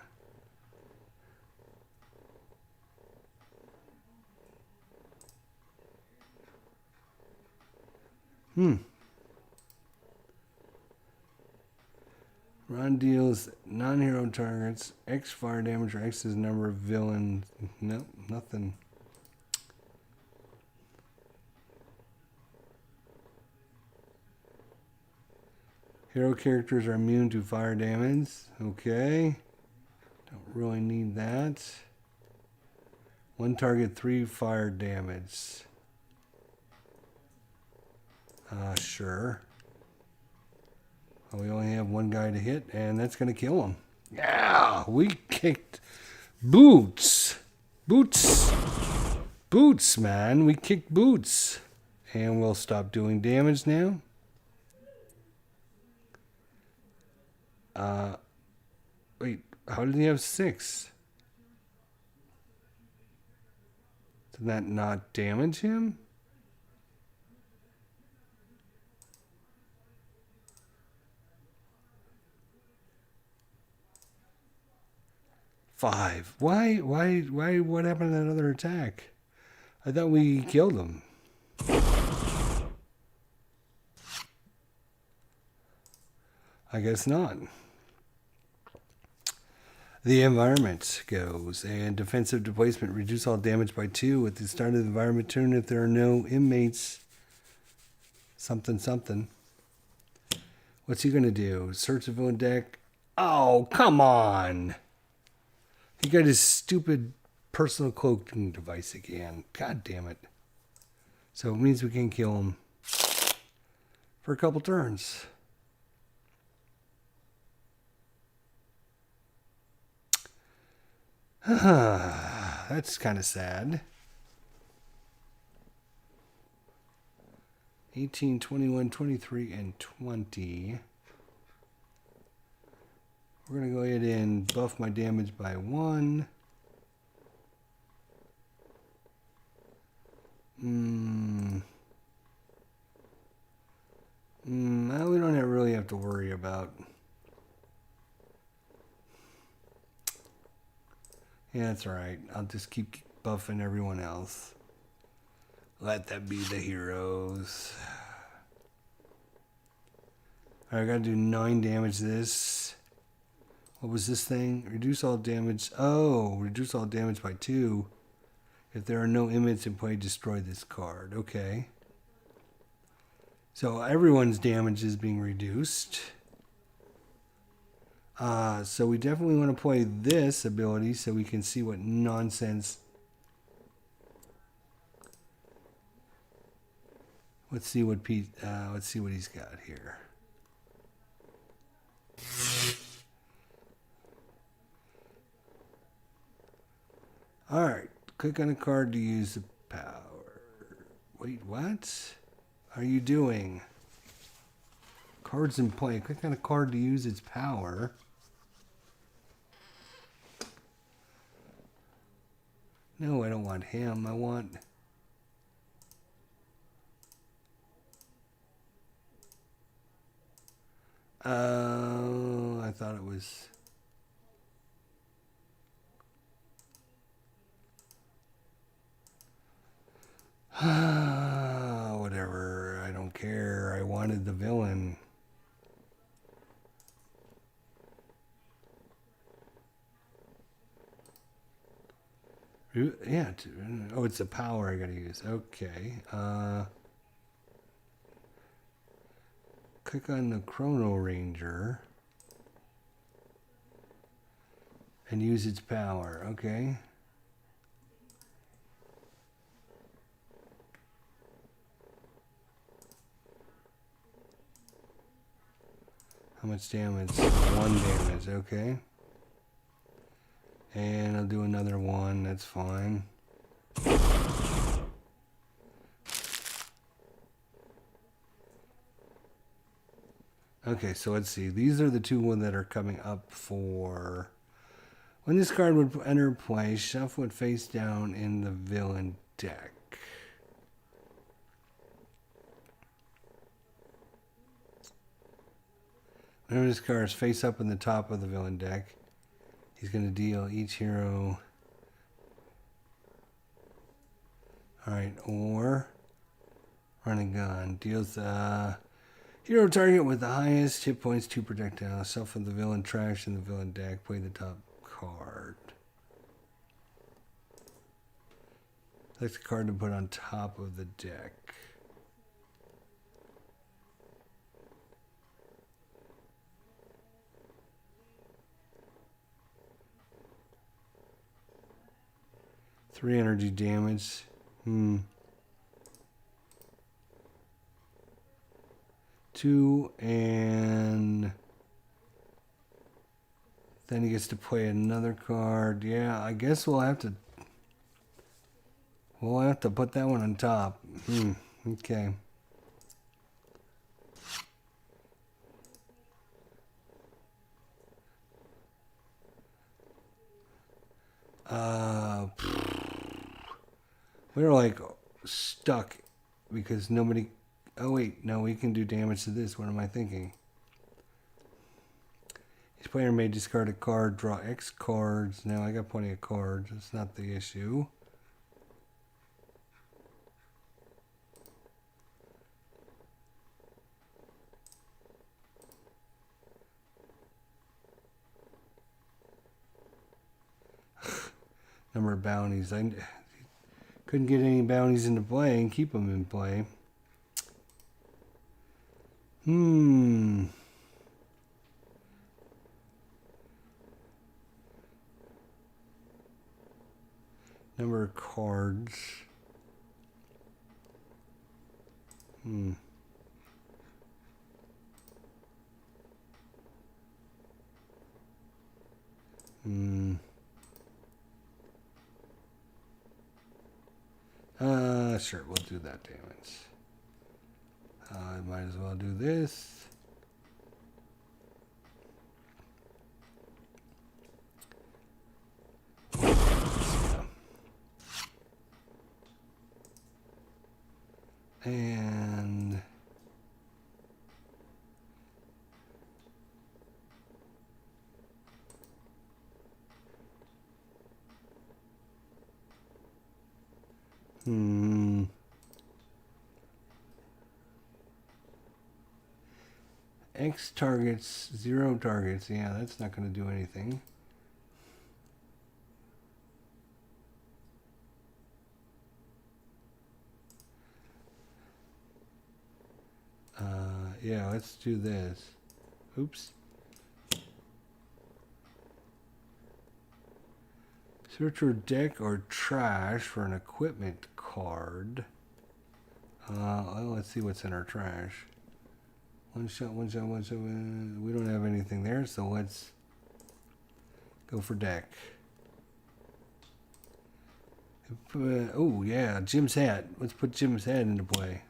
Ron deals non-hero targets X fire damage or X is the number of villains. Nope, nothing. Hero characters are immune to fire damage. Okay. Don't really need that. 1 target, 3 fire damage. Sure. Well, we only have 1 guy to hit, and that's going to kill him. Yeah, we kicked boots. Boots. Boots, man. We kicked boots. And we'll stop doing damage now. Wait, how did he have 6? Did that not damage him? Five. Why, what happened to that other attack? I thought we killed him. I guess not. The environment goes, and defensive displacement. Reduce all damage by 2 at the start of the environment turn if there are no inmates. Something, something. What's he going to do? Search the villain deck. Oh, come on. He got his stupid personal cloaking device again. God damn it. So it means we can kill him for a couple turns. That's kind of sad. 18, 21, 23, and 20. We're going to go ahead and buff my damage by 1. Well, we don't really have to worry about. Yeah, that's alright. I'll just keep buffing everyone else. Let them be the heroes. Alright, I gotta do 9 damage to this. What was this thing? Reduce all damage. Oh, reduce all damage by 2. If there are no inmates in play, destroy this card. Okay. So everyone's damage is being reduced. So we definitely want to play this ability so we can see what nonsense. Let's see what he's got here. All right, click on a card to use the power. Wait, what are you doing? Cards in play. Click on a card to use its power. No, I don't want him. I want... Oh, I thought it was... Whatever. I don't care. I wanted the villain. Yeah. Oh, it's a power I gotta use. Okay. Click on the Chrono Ranger and use its power. Okay. How much damage? 1 damage. Okay. And I'll do another 1. That's fine. Okay, so let's see. These are the 2 that are coming up for... When this card would enter play, shuffle it face down in the villain deck. Whenever this card is face up in the top of the villain deck, he's going to deal each hero... Alright, or... Run and gun. Deals hero target with the highest hit points 2 projectiles. Shuffle the villain trash in the villain deck. Play the top card. Select the card to put on top of the deck. Three energy damage. 2, and then he gets to play another card. Yeah, I guess we'll have to put that one on top. Okay. We're like stuck because nobody... Oh wait, no, we can do damage to this. What am I thinking? Each player may discard a card, draw X cards. Now I got plenty of cards. That's not the issue. Number of bounties. I couldn't get any bounties into play and keep them in play. Number of cards. Sure, we'll do that damage. I might as well do this. And X targets, 0 targets. Yeah, that's not going to do anything. Yeah, let's do this. Oops. Search for deck or trash for an equipment card. Well, let's see what's in our trash. One shot, one shot, one shot. We don't have anything there, so let's go for deck. Oh, yeah, Jim's hat. Let's put Jim's hat into play.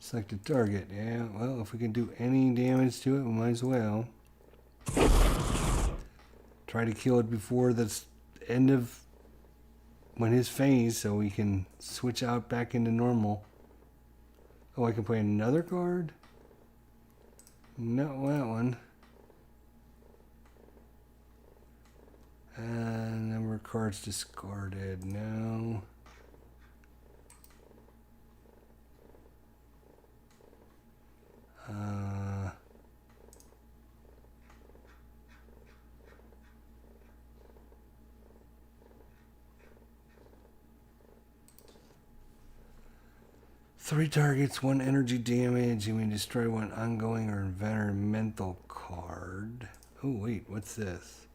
Select a target. Yeah, well, if we can do any damage to it, we might as well. Try to kill it before the end of when his phase, so we can switch out back into normal. Oh, I can play another card? No, that one. Number of cards discarded. No. Three targets, 1 energy damage. You may destroy 1 ongoing or environmental card. Oh, wait, what's this?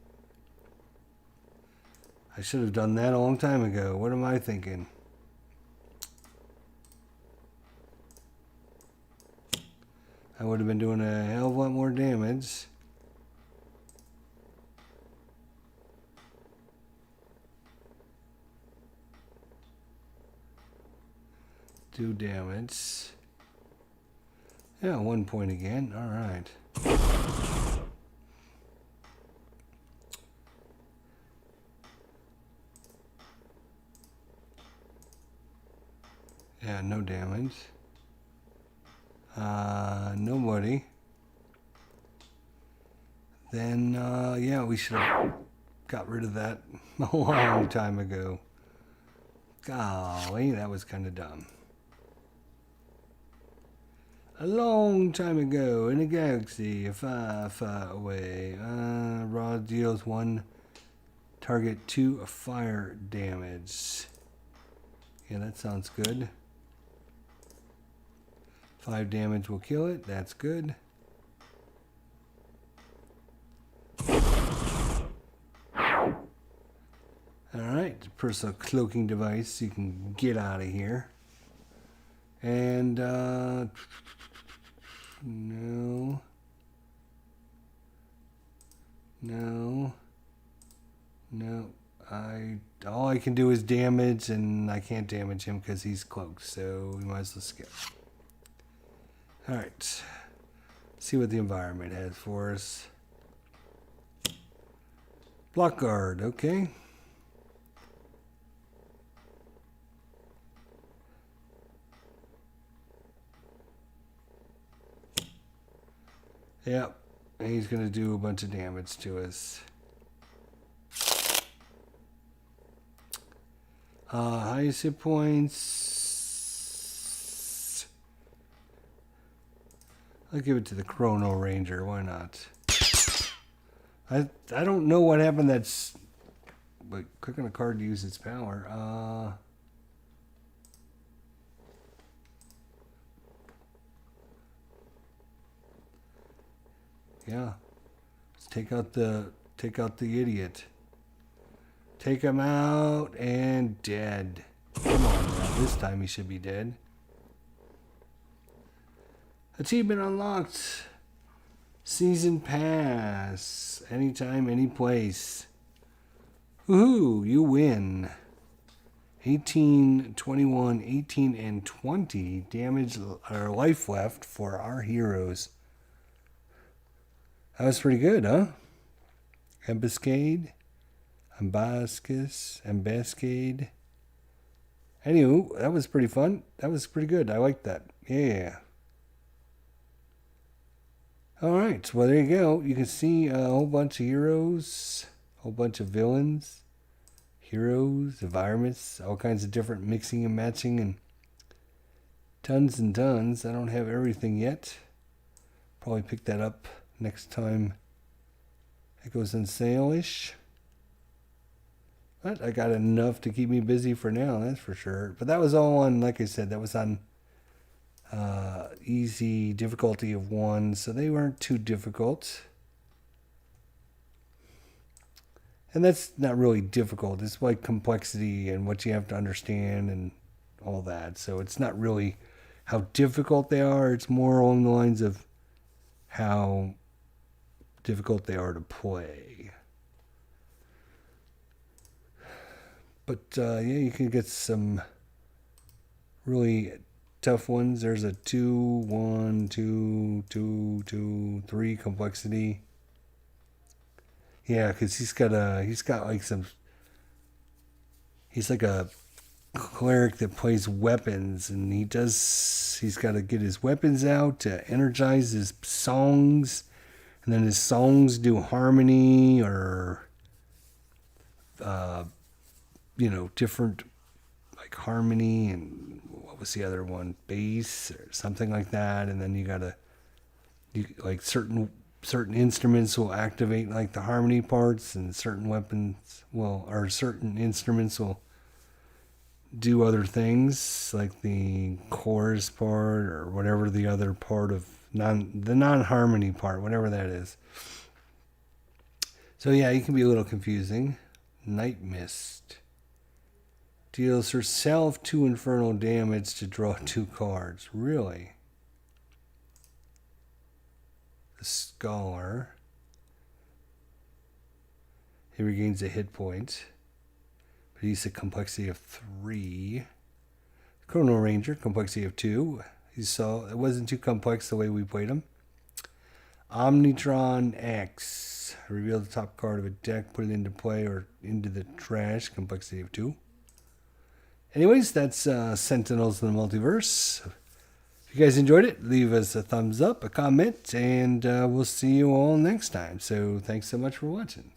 I should have done that a long time ago. What am I thinking? I would have been doing a hell of a lot more damage. Do damage. Yeah, 1 point again. All right. Yeah, no damage. Nobody. Then, yeah, we should have got rid of that a long time ago. Golly, that was kind of dumb. A long time ago in a galaxy far, far away. Raw deals 1 target 2 fire damage. Yeah, that sounds good. 5 damage will kill it. That's good. Alright, personal cloaking device. You can get out of here. And, no. No. No. All I can do is damage, and I can't damage him because he's cloaked, so we might as well skip. Alright. See what the environment has for us. Block guard, okay. Yep, and he's going to do a bunch of damage to us. Highest hit points. I'll give it to the Chrono Ranger. Why not? I don't know what happened. That's but click on a card to use its power. Yeah. Let's take out the idiot. Take him out and dead. Come on now. This time he should be dead. Achievement unlocked. Season pass. Anytime, any place. Woohoo! You win. 18, 21, 18, and 20 damage or life left for our heroes. That was pretty good, huh? Ambuscade, Ambuscade, Anywho, that was pretty fun. That was pretty good. I liked that. Yeah. Alright, well there you go. You can see a whole bunch of heroes, a whole bunch of villains, heroes, environments, all kinds of different mixing and matching, and tons and tons. I don't have everything yet. Probably pick that up next time it goes on sale-ish. But I got enough to keep me busy for now, that's for sure. But that was all on, like I said, that was on easy difficulty of 1, so they weren't too difficult. And that's not really difficult. It's like complexity and what you have to understand and all that. So it's not really how difficult they are. It's more along the lines of how difficult they are to play. But yeah, you can get some really tough ones. There's a 2, 1, 2, 2, 2, 3 complexity. Yeah, because he's got like some. He's like a cleric that plays weapons, and he's got to get his weapons out to energize his songs, and then his songs do harmony or different, like harmony, and what was the other one, bass or something like that. And then like certain instruments will activate like the harmony parts, and certain certain instruments will do other things, like the chorus part or whatever the other part of the non-harmony part, whatever that is. So yeah, it can be a little confusing. Night Mist deals herself 2 infernal damage to draw 2 cards. Really? The Scholar. He regains a hit point, but he's a complexity of 3. Chrono Ranger, complexity of 2. You saw it wasn't too complex the way we played him. Omnitron X. Reveal the top card of a deck, put it into play or into the trash, complexity of 2. Anyways, that's Sentinels in the Multiverse. If you guys enjoyed it, leave us a thumbs up, a comment, and we'll see you all next time. So thanks so much for watching.